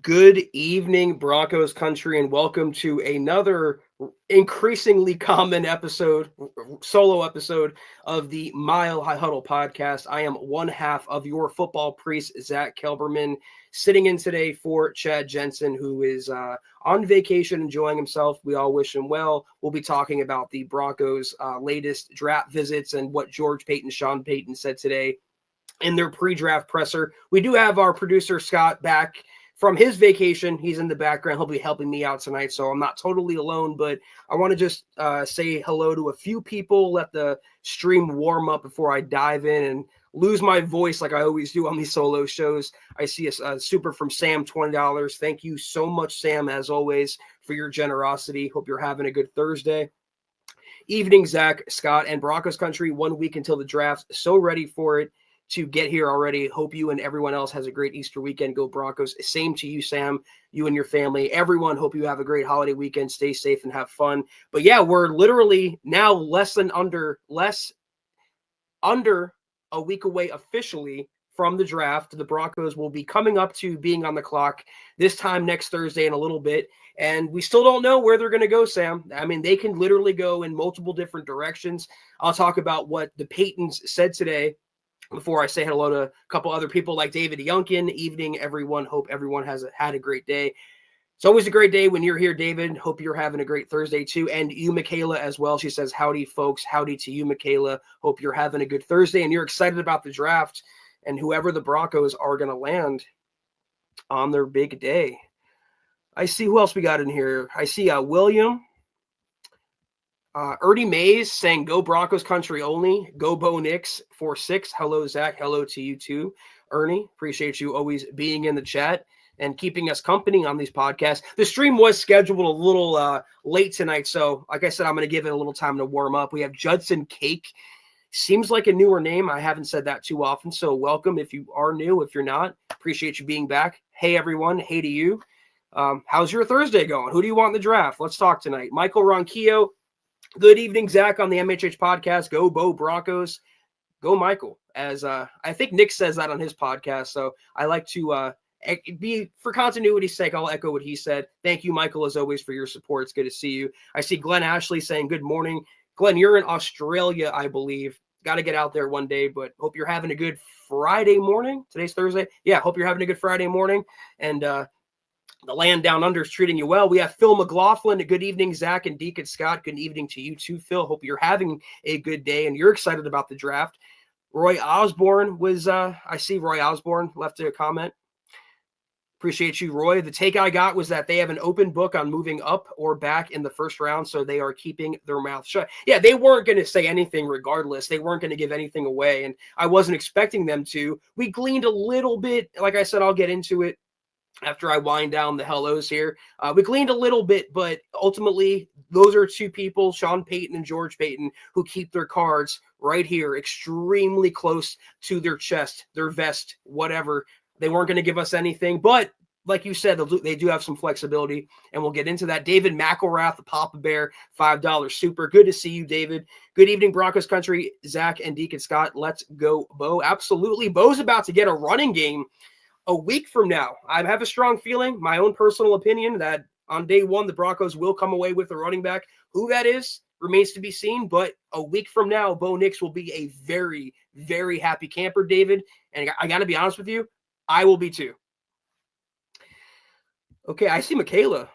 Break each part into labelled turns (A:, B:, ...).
A: Good evening, Broncos country, and welcome to another increasingly common episode, solo episode of the Mile High Huddle podcast. I am one half of your football priest, Zack Kelberman, sitting in today for Chad Jensen, who is on vacation, enjoying himself. We all wish him well. We'll be talking about the Broncos' latest draft visits and what George Paton, Sean Payton said today in their pre-draft presser. We do have our producer, Scott, back from his vacation. He's in the background. He'll be helping me out tonight, so I'm not totally alone, but I want to just say hello to a few people, let the stream warm up before I dive in and lose my voice like I always do on these solo shows. I see a super from Sam, $20. Thank you so much, Sam, as always, for your generosity. Hope you're having a good Thursday. Evening, Zach, Scott, and Broncos country. 1 week until the draft. So ready for it to get here already. Hope you and everyone else has a great Easter weekend. Go Broncos. Same to you, Sam, you and your family. Everyone, hope you have a great holiday weekend. Stay safe and have fun. But yeah, we're literally now less under a week away officially from the draft. The Broncos will be coming up to being on the clock this time next Thursday in a little bit. And we still don't know where they're going to go, Sam. I mean, they can literally go in multiple different directions. I'll talk about what the Paytons said today before I say hello to a couple other people like David Yunkin. Evening, everyone. Hope everyone has had a great day. It's always a great day when you're here, David. Hope you're having a great Thursday too. And you, Michaela, as well. She says, howdy, folks. Howdy to you, Michaela. Hope you're having a good Thursday and you're excited about the draft and whoever the Broncos are going to land on their big day. I see who else we got in here. I see William. Ernie Mays saying, go Broncos country only. Go Bo Nix 4-6. Hello, Zach. Hello to you too, Ernie. Appreciate you always being in the chat and keeping us company on these podcasts. The stream was scheduled a little late tonight, so like I said, I'm going to give it a little time to warm up. We have Judson Cake. Seems like a newer name. I haven't said that too often, so welcome if you are new. If you're not, appreciate you being back. Hey, everyone. Hey to you. How's your Thursday going? Who do you want in the draft? Let's talk tonight. Michael Ronquillo. Good evening, Zach, on the MHH podcast. Go Bo Broncos. Go Michael. As I think Nick says that on his podcast, so I like to be, for continuity's sake, I'll echo what he said. Thank you, Michael, as always, for your support. It's good to see you. I see Glenn Ashley saying good morning. Glenn, you're in Australia, I believe. Got to get out there one day, but hope you're having a good Friday morning. Today's Thursday. Yeah, hope you're having a good Friday morning. And the land down under is treating you well. We have Phil McLaughlin. Good evening, Zach and Deacon Scott. Good evening to you too, Phil. Hope you're having a good day and you're excited about the draft. Roy Osborne was, I see Roy Osborne left a comment. Appreciate you, Roy. The take I got was that they have an open book on moving up or back in the first round, so they are keeping their mouth shut. Yeah, they weren't going to say anything regardless. They weren't going to give anything away, and I wasn't expecting them to. We gleaned a little bit. Like I said, I'll get into it after I wind down the hellos here. We gleaned a little bit, but ultimately those are two people, Sean Payton and George Paton, who keep their cards right here extremely close to their chest, their vest, whatever. They weren't going to give us anything, but like you said, they do have some flexibility, and we'll get into that. David McElrath, the Papa Bear, $5 super. Good to see you, David. Good evening, Broncos country. Zach and Deacon Scott, let's go, Bo. Absolutely. Bo's about to get a running game a week from now. I have a strong feeling, my own personal opinion, that on day one, the Broncos will come away with a running back. Who that is remains to be seen, but a week from now, Bo Nix will be a very, very happy camper, David. And I got to be honest with you, I will be too. Okay, I see Michaela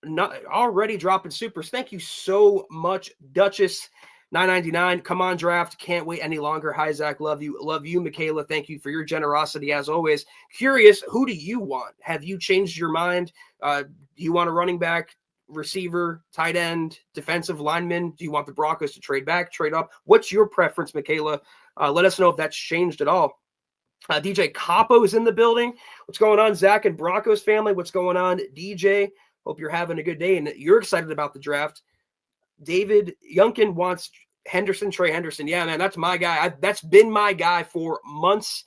A: not already dropping supers. Thank you so much, Duchess. $9.99. Come on, draft. Can't wait any longer. Hi, Zach. Love you. Love you, Michaela. Thank you for your generosity as always. Curious, who do you want? Have you changed your mind? Do you want a running back, receiver, tight end, defensive lineman? Do you want the Broncos to trade back, trade up? What's your preference, Michaela? Let us know if that's changed at all. DJ Capo is in the building. What's going on, Zach and Broncos family? What's going on, DJ? Hope you're having a good day and you're excited about the draft. David Yunkin wants Trey Henderson. Yeah, man, that's my guy. That's been my guy for months.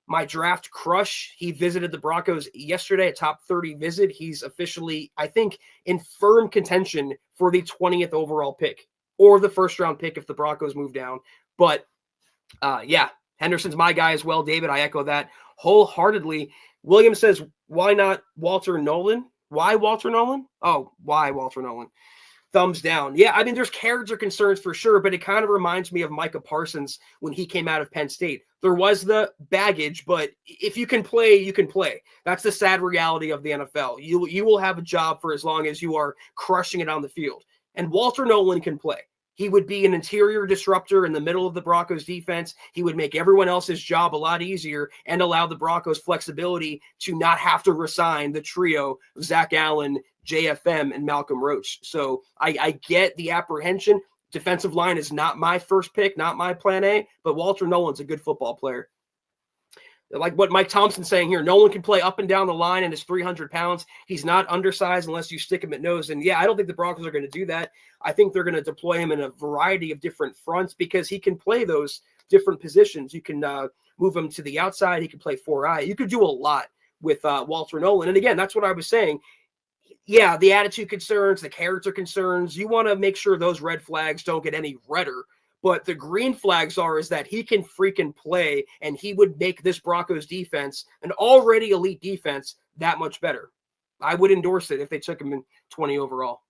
A: My draft crush. He visited the Broncos yesterday, a top 30 visit. He's officially, I think, in firm contention for the 20th overall pick or the first round pick if the Broncos move down. But yeah, Henderson's my guy as well, David. I echo that wholeheartedly. William says, why not Walter Nolen? Why Walter Nolen? Oh, why Walter Nolen? Thumbs down. Yeah, I mean, there's character concerns for sure, but it kind of reminds me of Micah Parsons when he came out of Penn State. There was the baggage, but if you can play, you can play. That's the sad reality of the NFL. You will have a job for as long as you are crushing it on the field. And Walter Nolen can play. He would be an interior disruptor in the middle of the Broncos defense. He would make everyone else's job a lot easier and allow the Broncos flexibility to not have to resign the trio of Zach Allen, JFM, and Malcolm Roach. So I get the apprehension. Defensive line is not my first pick, not my plan A, but Walter Nolen's a good football player. Like what Mike Thompson's saying here, Nolen can play up and down the line and is 300 pounds. He's not undersized unless you stick him at nose. And yeah, I don't think the Broncos are going to do that. I think they're going to deploy him in a variety of different fronts because he can play those different positions. You can move him to the outside. He can play 4-eye. You could do a lot with Walter Nolen. And again, that's what I was saying. Yeah, the attitude concerns, the character concerns, you want to make sure those red flags don't get any redder. But the green flags is that he can freaking play, and he would make this Broncos defense, an already elite defense, that much better. I would endorse it if they took him in 20 overall.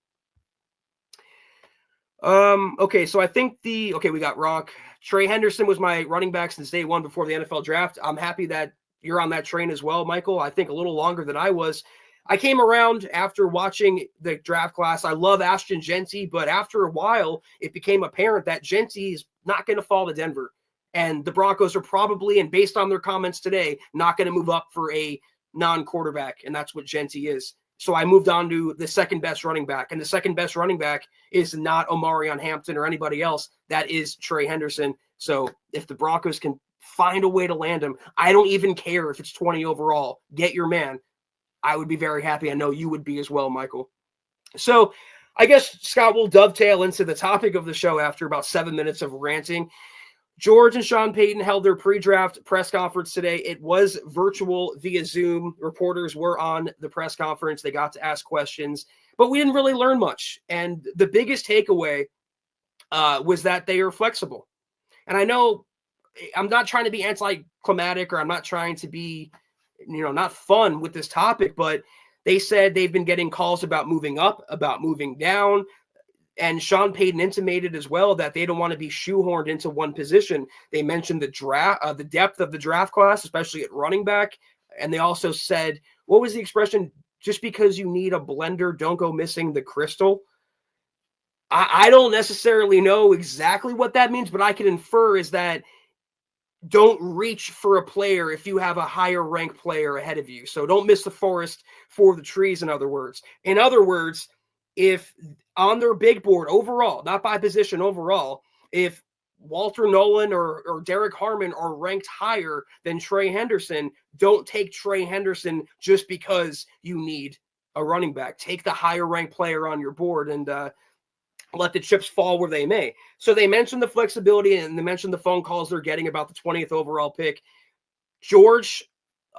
A: Okay, so I think we got Rock. Trey Henderson was my running back since day one before the NFL draft. I'm happy that you're on that train as well, Michael. I think a little longer than I was. I came around after watching the draft class. I love Ashton Jeanty, but after a while, it became apparent that Jeanty is not going to fall to Denver. And the Broncos are probably, and based on their comments today, not going to move up for a non-quarterback, and that's what Jeanty is. So I moved on to the second best running back, and the second best running back is not Omarion Hampton or anybody else. That is Trey Henderson. So if the Broncos can find a way to land him, I don't even care if it's 20 overall. Get your man. I would be very happy. I know you would be as well, Michael. So I guess, Scott, we'll dovetail into the topic of the show after about 7 minutes of ranting. George and Sean Payton held their pre-draft press conference today. It was virtual via Zoom. Reporters were on the press conference. They got to ask questions, but we didn't really learn much. And the biggest takeaway was that they are flexible. And I know I'm not trying to be anticlimactic, or I'm not trying to be not fun with this topic, but they said they've been getting calls about moving up, about moving down. And Sean Payton intimated as well that they don't want to be shoehorned into one position. They mentioned the depth of the draft class, especially at running back. And they also said, what was the expression? Just because you need a blender, don't go missing the crystal. I don't necessarily know exactly what that means, but I can infer is that don't reach for a player if you have a higher ranked player ahead of you. So don't miss the forest for the trees, in other words. In other words, if on their big board overall, not by position overall, if Walter Nolen or Derek Harmon are ranked higher than Trey Henderson, don't take Trey Henderson just because you need a running back. Take the higher ranked player on your board and let the chips fall where they may. So they mentioned the flexibility, and they mentioned the phone calls they're getting about the 20th overall pick. George,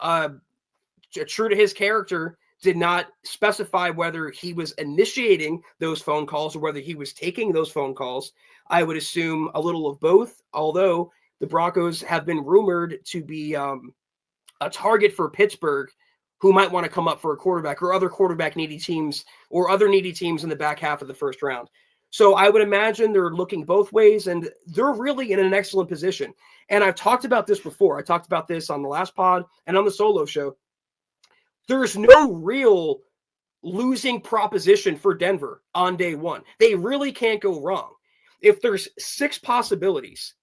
A: true to his character, did not specify whether he was initiating those phone calls or whether he was taking those phone calls. I would assume a little of both, although the Broncos have been rumored to be a target for Pittsburgh, who might want to come up for a quarterback, or other quarterback needy teams, or other needy teams in the back half of the first round. So I would imagine they're looking both ways, and they're really in an excellent position. And I've talked about this before. I talked about this on the last pod and on the solo show. There's no real losing proposition for Denver on day one. They really can't go wrong. If there's 6 possibilities,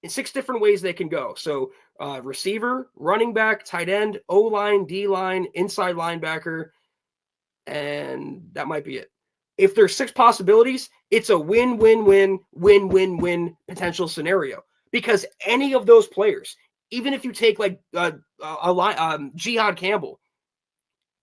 A: in 6 different ways they can go. So receiver, running back, tight end, O-line, D-line, inside linebacker, and that might be it. If there's 6 possibilities, it's a win-win-win, win-win-win potential scenario. Because any of those players, even if you take Jihad Campbell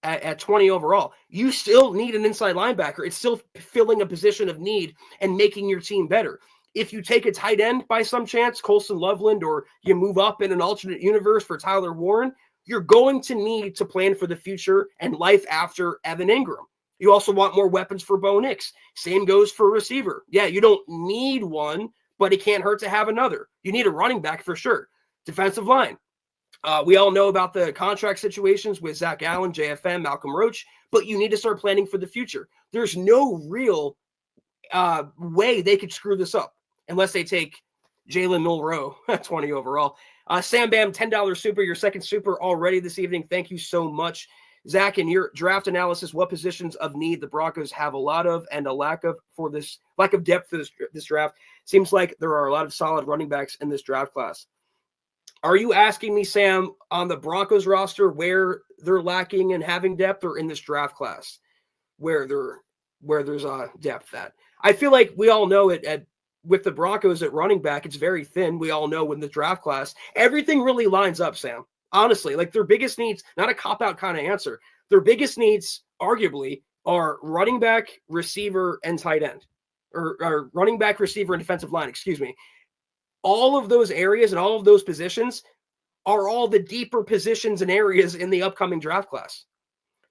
A: at 20 overall, you still need an inside linebacker. It's still filling a position of need and making your team better. If you take a tight end by some chance, Colson Loveland, or you move up in an alternate universe for Tyler Warren, you're going to need to plan for the future and life after Evan Ingram. You also want more weapons for Bo Nix. Same goes for receiver. Yeah, you don't need one, but it can't hurt to have another. You need a running back for sure. Defensive line. We all know about the contract situations with Zach Allen, JFM, Malcolm Roach, but you need to start planning for the future. There's no real way they could screw this up unless they take Jalen Milroe at 20 overall. Sam Bam, $10 super, your second super already this evening. Thank you so much. Zach, in your draft analysis, what positions of need the Broncos have a lot of and a lack of depth for this draft? Seems like there are a lot of solid running backs in this draft class. Are you asking me, Sam, on the Broncos roster where they're lacking and having depth, or in this draft class where there's depth at? I feel like we all know it with the Broncos at running back, it's very thin. We all know in the draft class, everything really lines up, Sam. Honestly, like their biggest needs, not a cop-out kind of answer. Their biggest needs, arguably, are running back, receiver, and tight end. Or running back, receiver, and defensive line, excuse me. All of those areas and all of those positions are all the deeper positions and areas in the upcoming draft class.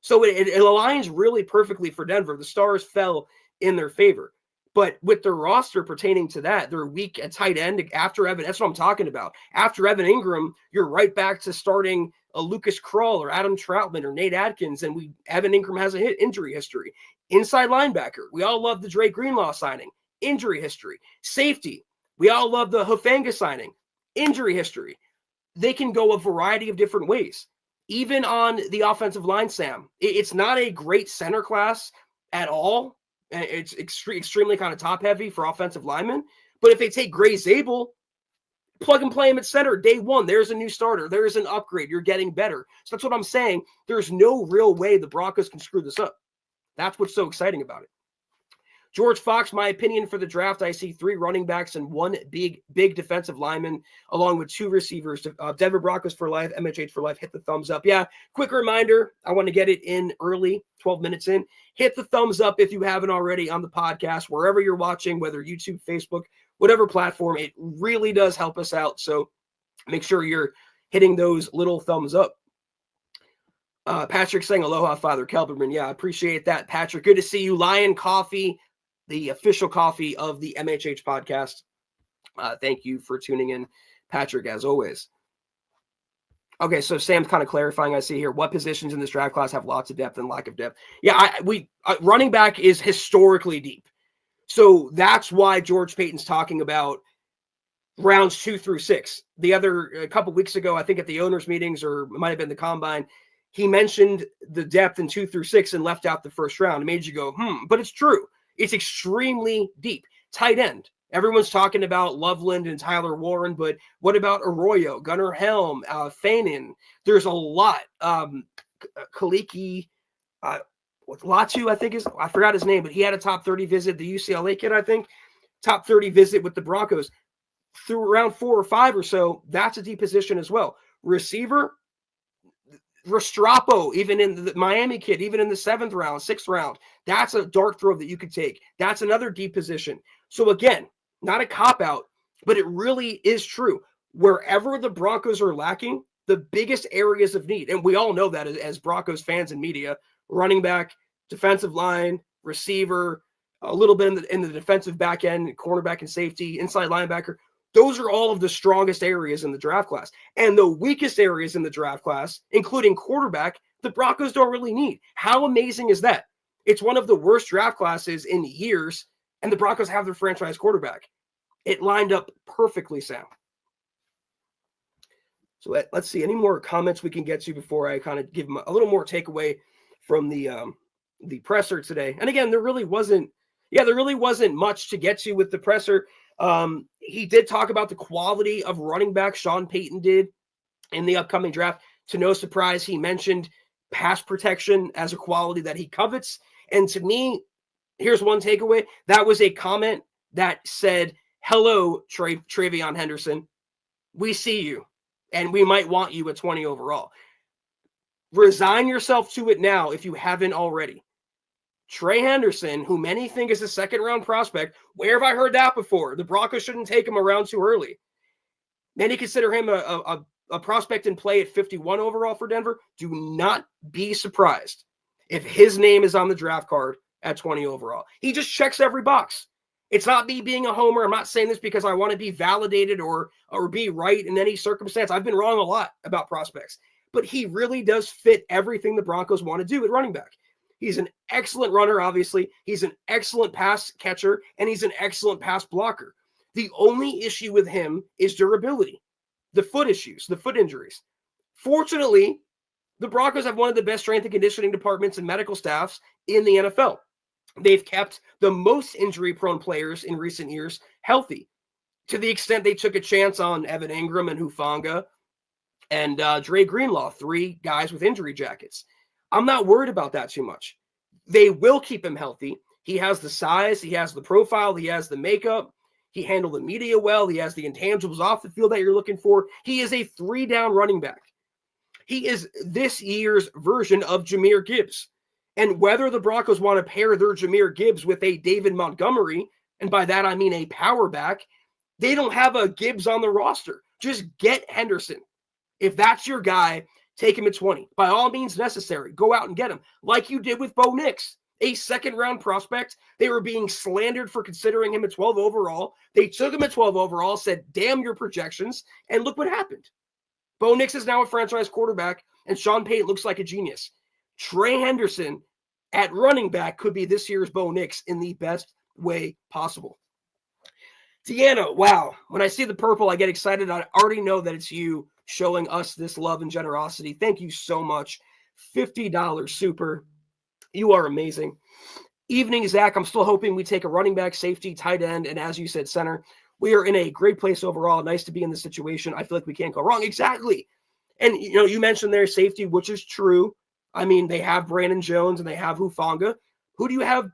A: So it aligns really perfectly for Denver. The stars fell in their favor. But with their roster pertaining to that, they're weak at tight end after Evan. That's what I'm talking about. After Evan Ingram, you're right back to starting a Lucas Krull or Adam Troutman or Nate Adkins, and Evan Ingram has a injury history. Inside linebacker, we all love the Drake Greenlaw signing. Injury history. Safety, we all love the Hufanga signing. Injury history. They can go a variety of different ways. Even on the offensive line, Sam, it's not a great center class at all. It's extremely kind of top heavy for offensive linemen. But if they take Gray Zabel, plug and play him at center day one, there's a new starter. There's an upgrade. You're getting better. So that's what I'm saying. There's no real way the Broncos can screw this up. That's what's so exciting about it. George Fox, my opinion for the draft, I see 3 running backs and 1 big defensive lineman, along with 2 receivers. Denver Broncos for life, MHH for life. Hit the thumbs up. Yeah, quick reminder, I want to get it in early, 12 minutes in. Hit the thumbs up if you haven't already on the podcast, wherever you're watching, whether YouTube, Facebook, whatever platform. It really does help us out. So make sure you're hitting those little thumbs up. Patrick saying aloha, Father Kelberman. Yeah, I appreciate that, Patrick. Good to see you. Lion Coffee, the official coffee of the MHH podcast. Thank you for tuning in, Patrick, as always. Okay, so Sam's kind of clarifying, I see here, what positions in this draft class have lots of depth and lack of depth? Yeah, running back is historically deep. So that's why George Paton's talking about rounds 2 through 6. A couple weeks ago, I think at the owners' meetings, or it might have been the combine, he mentioned the depth in 2 through 6 and left out the first round. It made you go, but it's true. It's extremely deep. Tight end. Everyone's talking about Loveland and Tyler Warren, but what about Arroyo, Gunnar Helm, Fanon? There's a lot. Kaliki, Latu, I think I forgot his name, but he had a top 30 visit. The UCLA kid, I think, top 30 visit with the Broncos. Through round 4 or 5 or so, that's a deep position as well. Receiver, Restrepo, even in the Miami kid, even in the 7th round, 6th round, that's a dart throw that you could take. That's another deep position. So again, not a cop-out, but it really is true. Wherever the Broncos are lacking, the biggest areas of need, and we all know that as Broncos fans and media, running back, defensive line, receiver, a little bit in the defensive back end, cornerback and safety, inside linebacker, those are all of the strongest areas in the draft class. And the weakest areas in the draft class, including quarterback, the Broncos don't really need. How amazing is that? It's one of the worst draft classes in years, and the Broncos have their franchise quarterback. It lined up perfectly, Sam. So let's see. Any more comments we can get to before I kind of give them a little more takeaway from the presser today? And again, there really wasn't much to get to with the presser. He did talk about the quality of running back. Sean Payton did in the upcoming draft. To no surprise, he mentioned pass protection as a quality that he covets. And to me, here's one takeaway. That was a comment that said, hello, Treveyon Henderson. We see you, and we might want you at 20 overall. Resign yourself to it now if you haven't already. Trey Henderson, who many think is a second-round prospect, where have I heard that before? The Broncos shouldn't take him around too early. Many consider him a prospect in play at 51 overall for Denver. Do not be surprised if his name is on the draft card at 20 overall. He just checks every box. It's not me being a homer. I'm not saying this because I want to be validated or be right in any circumstance. I've been wrong a lot about prospects, but he really does fit everything the Broncos want to do at running back. He's an excellent runner, obviously. He's an excellent pass catcher, and he's an excellent pass blocker. The only issue with him is durability, the foot issues, the foot injuries. Fortunately, the Broncos have one of the best strength and conditioning departments and medical staffs in the NFL. They've kept the most injury-prone players in recent years healthy, to the extent they took a chance on Evan Ingram and Hufanga and Dre Greenlaw, 3 guys with injury jackets. I'm not worried about that too much. They will keep him healthy. He has the size, he has the profile, he has the makeup, he handled the media well, he has the intangibles off the field that you're looking for. He is a 3-down running back. He is this year's version of Jahmyr Gibbs. And whether the Broncos want to pair their Jahmyr Gibbs with a David Montgomery, and by that I mean a power back, they don't have a Gibbs on the roster. Just get Henderson. If that's your guy, take him at 20. By all means necessary, go out and get him, like you did with Bo Nix, a second-round prospect. They were being slandered for considering him at 12 overall. They took him at 12 overall, said, damn your projections, and look what happened. Bo Nix is now a franchise quarterback, and Sean Payton looks like a genius. Trey Henderson at running back could be this year's Bo Nix in the best way possible. Deanna, wow. When I see the purple, I get excited. I already know that it's you showing us this love and generosity. Thank you so much. $50 super. You are amazing. Evening, Zach. I'm still hoping we take a running back, safety, tight end, and as you said, center. We are in a great place overall. Nice to be in this situation. I feel like we can't go wrong. Exactly. And, you mentioned their safety, which is true. I mean, they have Brandon Jones and they have Hufanga. Who do you have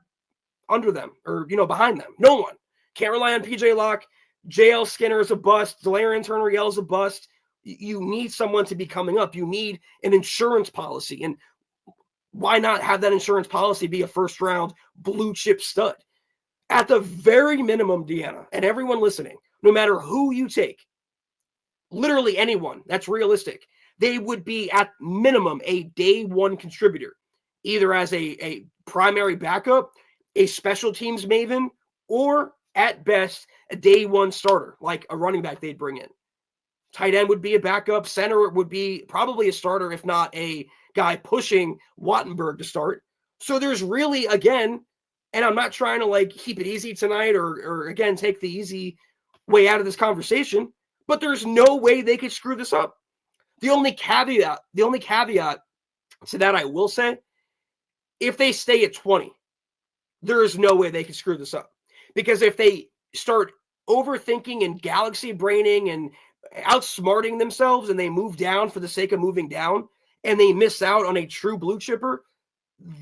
A: under them or, behind them? No one. Can't rely on PJ Locke. JL Skinner is a bust. Delarian Turner-Yell is a bust. You need someone to be coming up. You need an insurance policy. And why not have that insurance policy be a first-round blue-chip stud? At the very minimum, Deanna, and everyone listening, no matter who you take, literally anyone that's realistic, they would be at minimum a day one contributor, either as a primary backup, a special teams maven, or at best, a day one starter, like a running back they'd bring in. Tight end would be a backup. Center would be probably a starter, if not a guy pushing Wattenberg to start. So there's really, again, and I'm not trying to keep it easy tonight or again, take the easy way out of this conversation, but there's no way they could screw this up. The only caveat to that I will say, if they stay at 20, there is no way they can screw this up. Because if they start overthinking and galaxy braining and outsmarting themselves and they move down for the sake of moving down and they miss out on a true blue chipper,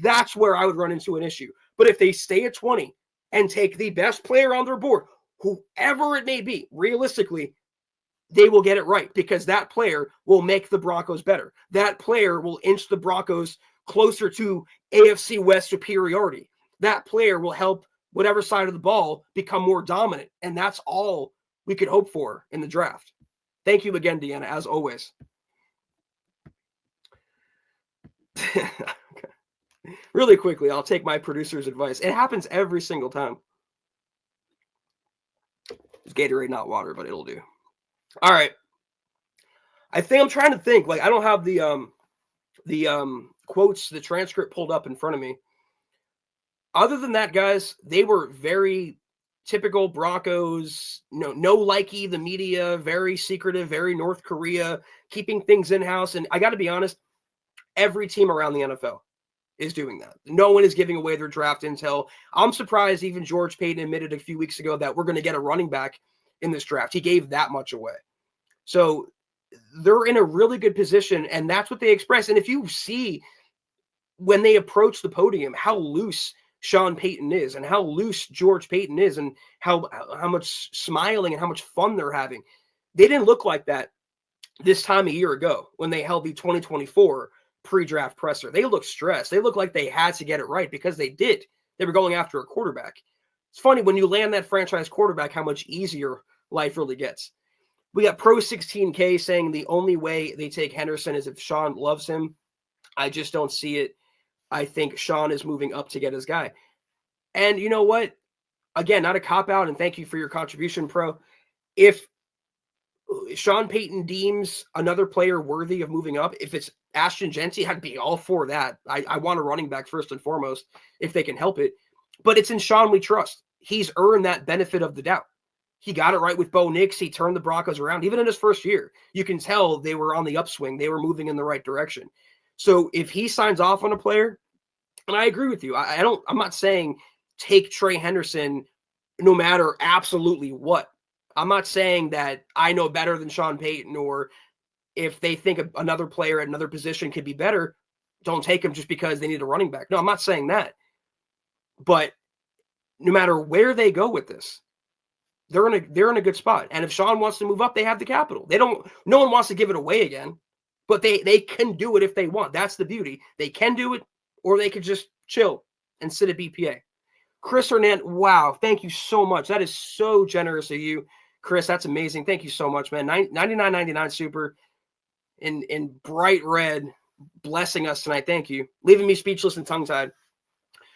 A: that's where I would run into an issue. But if they stay at 20 and take the best player on their board, whoever it may be, realistically, they will get it right because that player will make the Broncos better. That player will inch the Broncos closer to AFC West superiority. That player will help whatever side of the ball become more dominant. And that's all we could hope for in the draft. Thank you again, Deanna, as always. Really quickly, I'll take my producer's advice. It happens every single time. It's Gatorade, not water, but it'll do. All right. I think I'm trying to think. I don't have the quotes, the transcript pulled up in front of me. Other than that, guys, they were very typical Broncos, no likey, the media, very secretive, very North Korea, keeping things in-house. And I got to be honest, every team around the NFL is doing that. No one is giving away their draft intel. I'm surprised even George Paton admitted a few weeks ago that we're going to get a running back in this draft. He gave that much away. So they're in a really good position, and that's what they express. And if you see when they approach the podium, how loose Sean Payton is and how loose George Paton is and how much smiling and how much fun they're having. They didn't look like that this time a year ago when they held the 2024 pre-draft presser. They looked stressed. They looked like they had to get it right because they did. They were going after a quarterback. It's funny when you land that franchise quarterback, how much easier life really gets. We got Pro 16K saying the only way they take Henderson is if Sean loves him. I just don't see it. I think Sean is moving up to get his guy. And you know what? again, not a cop-out, and thank you for your contribution, Pro. If Sean Payton deems another player worthy of moving up, if it's Ashton Jeanty, I'd be all for that. I want a running back first and foremost, if they can help it. But it's in Sean we trust. He's earned that benefit of the doubt. He got it right with Bo Nix. He turned the Broncos around. Even in his first year, you can tell they were on the upswing. They were moving in the right direction. So if he signs off on a player, and I agree with you, I'm not saying take Trey Henderson no matter absolutely what. I'm not saying that I know better than Sean Payton, or if they think another player at another position could be better, don't take him just because they need a running back. No, I'm not saying that. But no matter where they go with this, they're in a good spot. And if Sean wants to move up, they have the capital. No one wants to give it away again, but they can do it if they want. That's the beauty. They can do it, or they could just chill and sit at BPA. Chris Hernandez, wow, thank you so much. That is so generous of you, Chris. That's amazing. Thank you so much, man. $99.99 super in bright red, blessing us tonight. Thank you. Leaving me speechless and tongue-tied.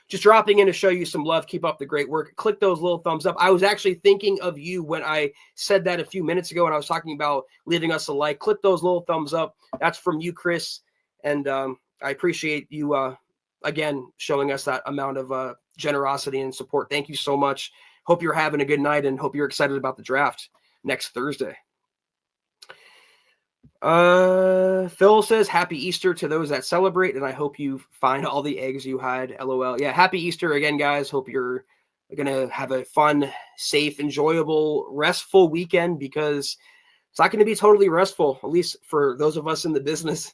A: Just dropping in to show you some love. Keep up the great work. Click those little thumbs up. I was actually thinking of you when I said that a few minutes ago, and I was talking about leaving us a like. Click those little thumbs up. That's from you, Chris. And I appreciate you, again, showing us that amount of generosity and support. Thank you so much. Hope you're having a good night, and hope you're excited about the draft next Thursday. Phil says, happy Easter to those that celebrate, and I hope you find all the eggs you hide. LOL. Yeah, happy Easter again, guys. Hope you're going to have a fun, safe, enjoyable, restful weekend, because it's not going to be totally restful, at least for those of us in the business.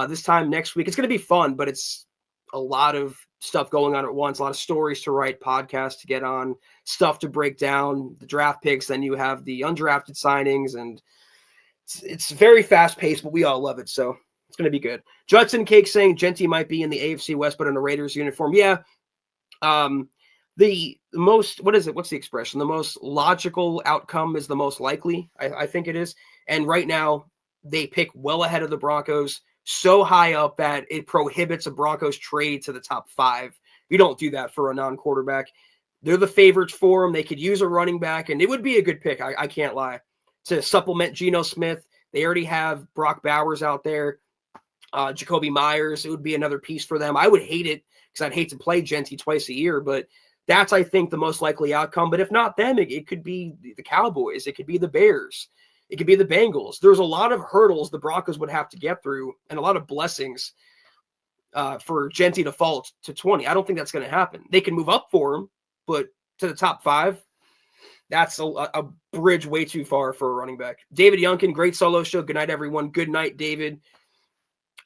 A: This time next week, it's going to be fun, but it's a lot of stuff going on at once, a lot of stories to write, podcasts to get on, stuff to break down, the draft picks, then you have the undrafted signings, and it's very fast-paced, but we all love it, so it's going to be good. Judson Cake saying Jeanty might be in the AFC West, but in a Raiders uniform. Yeah. The most, what is it? What's the expression? The most logical outcome is the most likely, I think it is. And right now, they pick well ahead of the Broncos, so high up that it prohibits a Broncos trade to the top 5. You don't do that for a non-quarterback. They're the favorites for them. They could use a running back, and it would be a good pick. I can't lie. To supplement Geno Smith, they already have Brock Bowers out there, Jacoby Myers. It would be another piece for them. I would hate it because I'd hate to play Jeanty twice a year, but that's, I think, the most likely outcome. But if not them, it could be the Cowboys. It could be the Bears. It could be the Bengals. There's a lot of hurdles the Broncos would have to get through, and a lot of blessings for Jeanty to fall to 20. I don't think that's going to happen. They can move up for him, but to the top 5, that's a bridge way too far for a running back. David Youngkin, great solo show. Good night, everyone. Good night, David.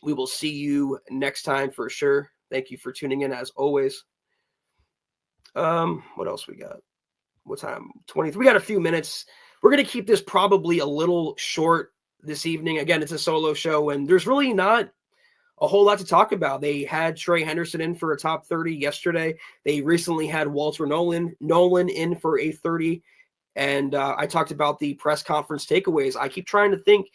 A: We will see you next time for sure. Thank you for tuning in as always. What else we got? What time? 23. We got a few minutes. We're going to keep this probably a little short this evening. Again, it's a solo show, and there's really not a whole lot to talk about. They had Trey Henderson in for a top 30 yesterday. They recently had Walter Nolen in for a 30. And I talked about the press conference takeaways. I keep trying to think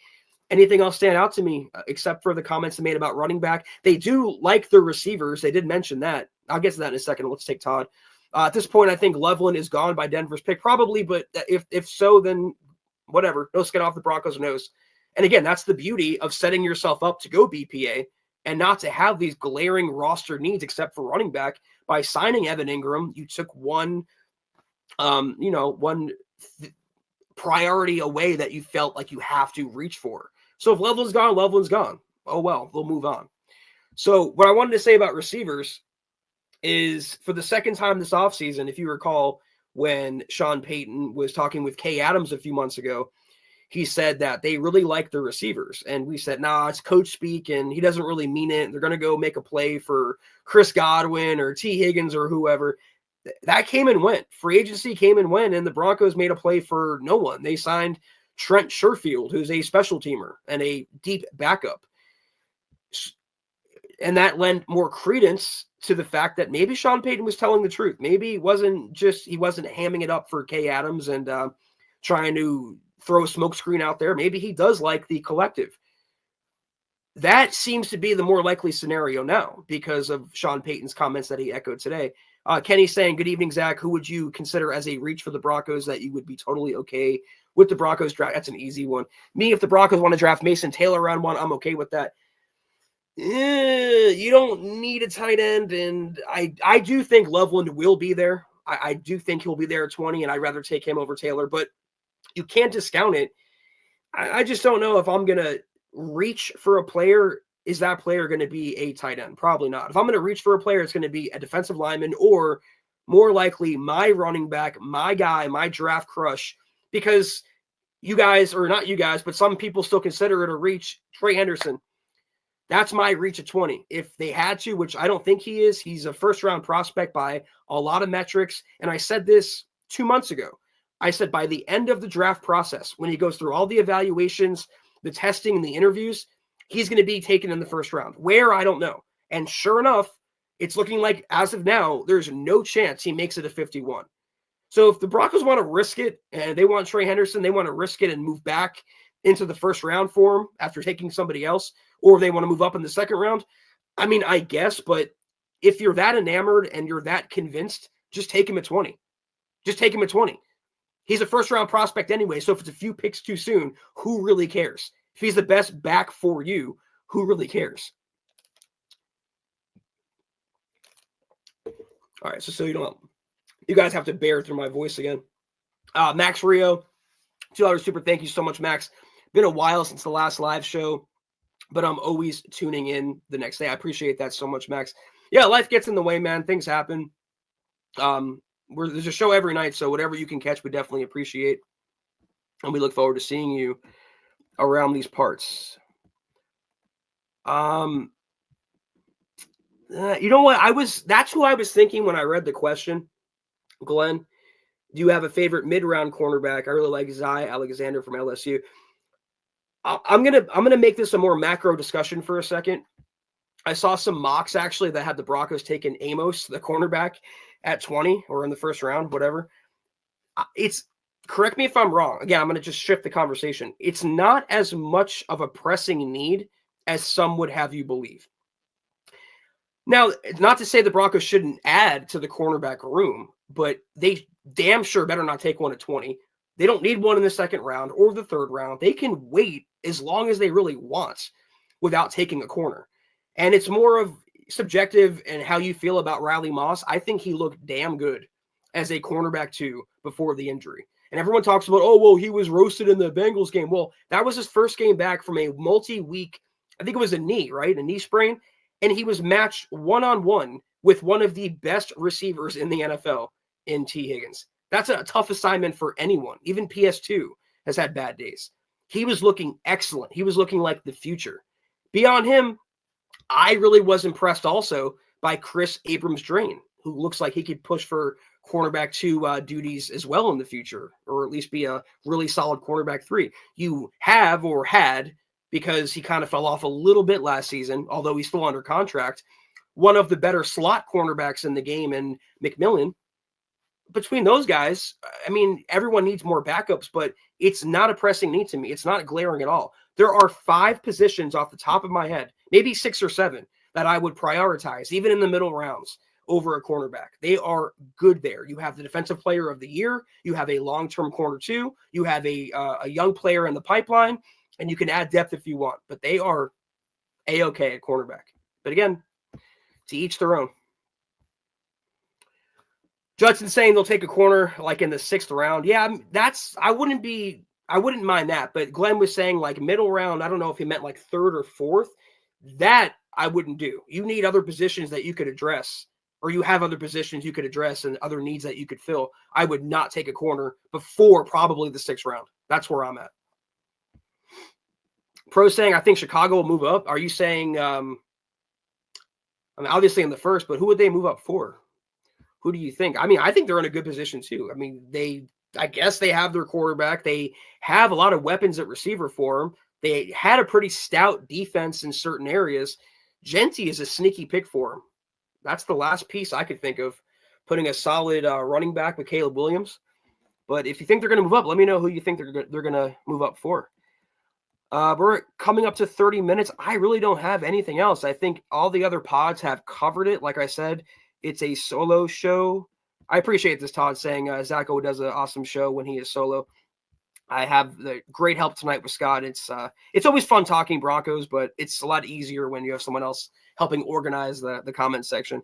A: anything else stand out to me except for the comments they made about running back. They do like the receivers. They did mention that. I'll get to that in a second. Let's take Todd. At this point, I think Loveland is gone by Denver's pick, probably. But if so, then whatever. No skin off the Broncos' nose. And again, that's the beauty of setting yourself up to go BPA and not to have these glaring roster needs except for running back. By signing Evan Ingram, you took one priority away that you felt like you have to reach for. So if Loveland's gone. Oh, well, we'll move on. So what I wanted to say about receivers is, for the second time this offseason, if you recall, when Sean Payton was talking with Kay Adams a few months ago, he said that they really like the receivers. And we said, nah, it's coach speak, and he doesn't really mean it. They're going to go make a play for Chris Godwin or T. Higgins or whoever. That came and went. Free agency came and went, and the Broncos made a play for no one. They signed Trent Sherfield, who's a special teamer and a deep backup. And that lent more credence to the fact that maybe Sean Payton was telling the truth. Maybe he wasn't hamming it up for Kay Adams and trying to throw a smokescreen out there. Maybe he does like the collective. That seems to be the more likely scenario now because of Sean Payton's comments that he echoed today. Kenny's saying, good evening, Zach. Who would you consider as a reach for the Broncos that you would be totally okay with the Broncos draft? That's an easy one. Me, if the Broncos want to draft Mason Taylor round 1, I'm okay with that. You don't need a tight end, and I do think Loveland will be there. I do think he'll be there at 20, and I'd rather take him over Taylor, but you can't discount it. I just don't know if I'm going to reach for a player. Is that player going to be a tight end? Probably not. If I'm going to reach for a player, it's going to be a defensive lineman, or more likely my running back, my guy, my draft crush, because you guys, or not you guys, but some people still consider it a reach, Trey Henderson. That's my reach at 20. If they had to, which I don't think he is, he's a first-round prospect by a lot of metrics. And I said this 2 months ago. I said by the end of the draft process, when he goes through all the evaluations, the testing, and the interviews, he's going to be taken in the first round. Where, I don't know. And sure enough, it's looking like, as of now, there's no chance he makes it to 51. So if the Broncos want to risk it, and they want Trey Henderson, they want to risk it and move back into the first round for him after taking somebody else, or if they want to move up in the second round, I mean, I guess, but if you're that enamored and you're that convinced, just take him at 20. Just take him at 20. He's a first-round prospect anyway, so if it's a few picks too soon, who really cares? If he's the best back for you, who really cares? All right, so you guys have to bear through my voice again. Max Rio, $2 super. Thank you so much, Max. Been a while since the last live show, but I'm always tuning in the next day. I appreciate that so much, Max. Yeah, life gets in the way, man. Things happen. There's a show every night, so whatever you can catch, we definitely appreciate. And we look forward to seeing you around these parts. You know what? That's who I was thinking when I read the question. Glenn, do you have a favorite mid-round cornerback? I really like Zy Alexander from LSU. I'm gonna make this a more macro discussion for a second. I saw some mocks actually that had the Broncos taking Amos, the cornerback, at 20 or in the first round, whatever. Correct me if I'm wrong. Again, I'm going to just shift the conversation. It's not as much of a pressing need as some would have you believe. Now, not to say the Broncos shouldn't add to the cornerback room, but they damn sure better not take one at 20. They don't need one in the second round or the third round. They can wait as long as they really want without taking a corner. And it's more of subjective and how you feel about Riley Moss. I think he looked damn good as a cornerback too before the injury. And everyone talks about, oh, well, he was roasted in the Bengals game. Well, that was his first game back from a multi-week, I think it was a knee, right? A knee sprain. And he was matched one-on-one with one of the best receivers in the NFL in T. Higgins. That's a tough assignment for anyone. Even PS2 has had bad days. He was looking excellent. He was looking like the future. Beyond him, I really was impressed also by Chris Abrams-Drain, who looks like he could push for cornerback 2 duties as well in the future, or at least be a really solid cornerback 3. You have or had, because he kind of fell off a little bit last season, although he's still under contract, one of the better slot cornerbacks in the game in McMillan. Between those guys, I mean, everyone needs more backups, but it's not a pressing need to me. It's not glaring at all. There are 5 positions off the top of my head, maybe 6 or 7, that I would prioritize, even in the middle rounds, over a cornerback. They are good there. You have the defensive player of the year. You have a long-term corner 2. You have a young player in the pipeline, and you can add depth if you want. But they are A-okay at cornerback. But again, to each their own. Judson's saying they'll take a corner like in the 6th round. Yeah, I wouldn't mind that. But Glenn was saying like middle round. I don't know if he meant like 3rd or 4th. That I wouldn't do. You need other positions that you could address, or you have other positions you could address and other needs that you could fill. I would not take a corner before probably the 6th round. That's where I'm at. Pro saying, I think Chicago will move up. Are you saying, I mean, obviously in the 1st, but who would they move up for? Who do you think? I mean, I think they're in a good position too. I mean, I guess they have their quarterback. They have a lot of weapons at receiver for them. They had a pretty stout defense in certain areas. Genty is a sneaky pick for them. That's the last piece I could think of, putting a solid running back with Caleb Williams. But if you think they're going to move up, let me know who you think they're going to move up for. We're coming up to 30 minutes. I really don't have anything else. I think all the other pods have covered it. Like I said, it's a solo show. I appreciate this, Todd, saying Zach O does an awesome show when he is solo. I have the great help tonight with Scott. It's always fun talking Broncos, but it's a lot easier when you have someone else helping organize the comment section.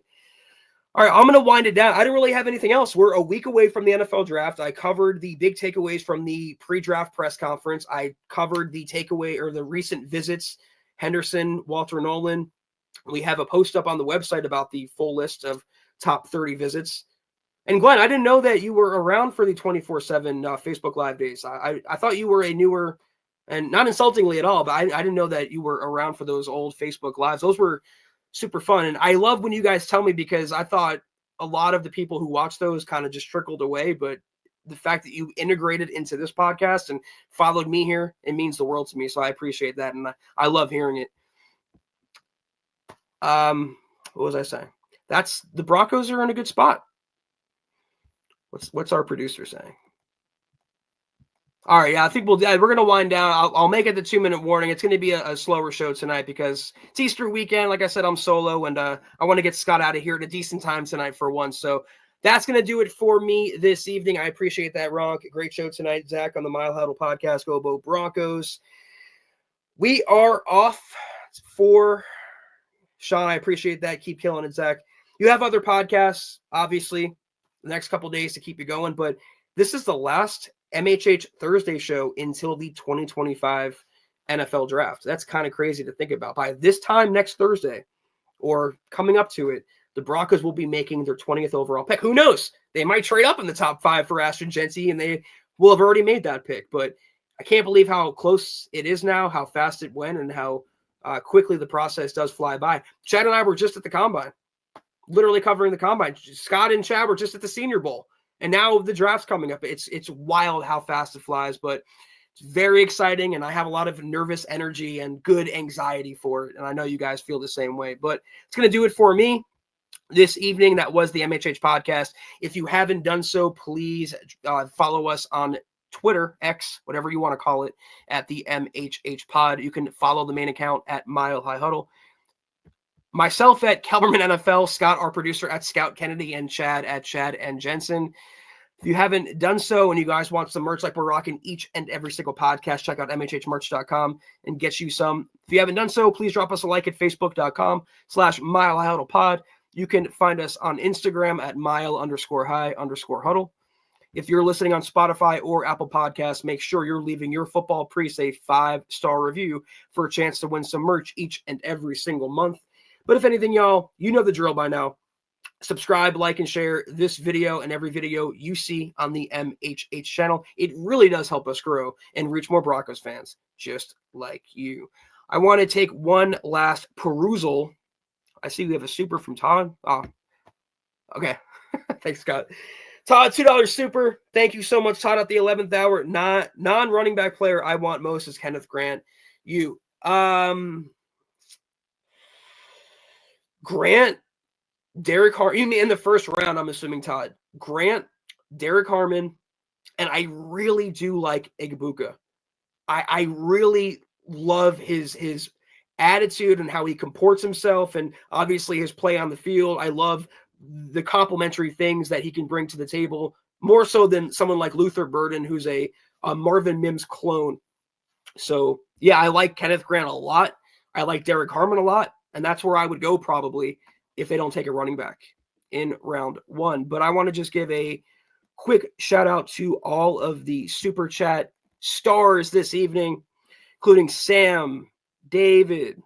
A: All right, I'm going to wind it down. I don't really have anything else. We're a week away from the NFL draft. I covered the big takeaways from the pre-draft press conference. I covered the takeaway or the recent visits, Henderson, Walter Nolen. We have a post up on the website about the full list of top 30 visits. And Glenn, I didn't know that you were around for the 24/7 Facebook Live days. I thought you were a newer, and not insultingly at all, but I didn't know that you were around for those old Facebook Lives. Those were super fun. And I love when you guys tell me, because I thought a lot of the people who watch those kind of just trickled away. But the fact that you integrated into this podcast and followed me here, it means the world to me. So I appreciate that. And I love hearing it. What was I saying? The Broncos are in a good spot. What's our producer saying? All right, yeah, I think we're going to wind down. I'll make it the 2-minute warning. It's going to be a slower show tonight because it's Easter weekend. Like I said, I'm solo, and I want to get Scott out of here at a decent time tonight for once. So that's going to do it for me this evening. I appreciate that, Ronk. Great show tonight, Zach, on the Mile Huddle podcast. Go Bo Broncos. We are off for Sean. I appreciate that. Keep killing it, Zach. You have other podcasts, obviously, the next couple days to keep you going, but this is the last MHH Thursday show until the 2025 NFL draft. That's kind of crazy to think about. By this time next Thursday, or coming up to it, the Broncos will be making their 20th overall pick. Who knows? They might trade up in the top 5 for Ashton Jeanty, and they will have already made that pick. But I can't believe how close it is now, how fast it went, and how quickly the process does fly by. Chad and I were just at the Combine, literally covering the Combine. Scott and Chad were just at the Senior Bowl. And now the draft's coming up. It's wild how fast it flies, but it's very exciting, and I have a lot of nervous energy and good anxiety for it, and I know you guys feel the same way. But it's going to do it for me this evening. That was the MHH podcast. If you haven't done so, please follow us on Twitter, X, whatever you want to call it, at the MHH pod. You can follow the main account at Mile High Huddle. Myself at Kelberman NFL, Scott, our producer, at Scout Kennedy, and Chad at Chad and Jensen. If you haven't done so and you guys want some merch like we're rocking each and every single podcast, check out mhhmerch.com and get you some. If you haven't done so, please drop us a like at facebook.com/Mile High Huddle Pod. You can find us on Instagram at mile_high_huddle. If you're listening on Spotify or Apple Podcasts, make sure you're leaving your football priest a 5-star review for a chance to win some merch each and every single month. But if anything, y'all, you know the drill by now. Subscribe, like, and share this video and every video you see on the MHH channel. It really does help us grow and reach more Broncos fans just like you. I want to take one last perusal. I see we have a super from Todd. Oh, okay. Thanks, Scott. Todd, $2 super. Thank you so much, Todd, at the 11th hour. Non-running back player I want most is Kenneth Grant. Grant, Derek Harmon, in the first round, I'm assuming, Todd. Grant, Derek Harmon, and I really do like Igbuka. I really love his attitude and how he comports himself, and obviously his play on the field. I love the complementary things that he can bring to the table, more so than someone like Luther Burden, who's a Marvin Mims clone. So, yeah, I like Kenneth Grant a lot. I like Derek Harmon a lot. And that's where I would go probably if they don't take a running back in round 1. But I want to just give a quick shout out to all of the Super Chat stars this evening, including Sam, David,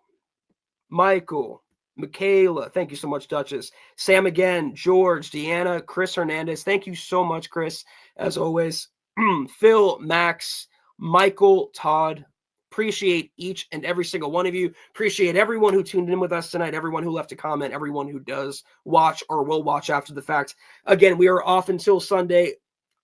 A: Michael, Michaela. Thank you so much, Duchess. Sam again, George, Deanna, Chris Hernandez. Thank you so much, Chris, as always. Phil, Max, Michael, Todd. Appreciate each and every single one of you. Appreciate everyone who tuned in with us tonight, everyone who left a comment, everyone who does watch or will watch after the fact. Again, we are off until Sunday.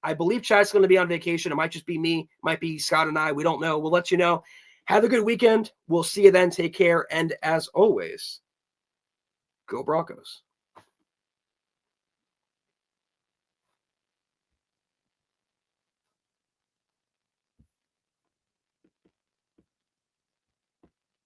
A: I believe Chad's going to be on vacation. It might just be me. Might be Scott and I. We don't know. We'll let you know. Have a good weekend. We'll see you then. Take care. And as always, go Broncos.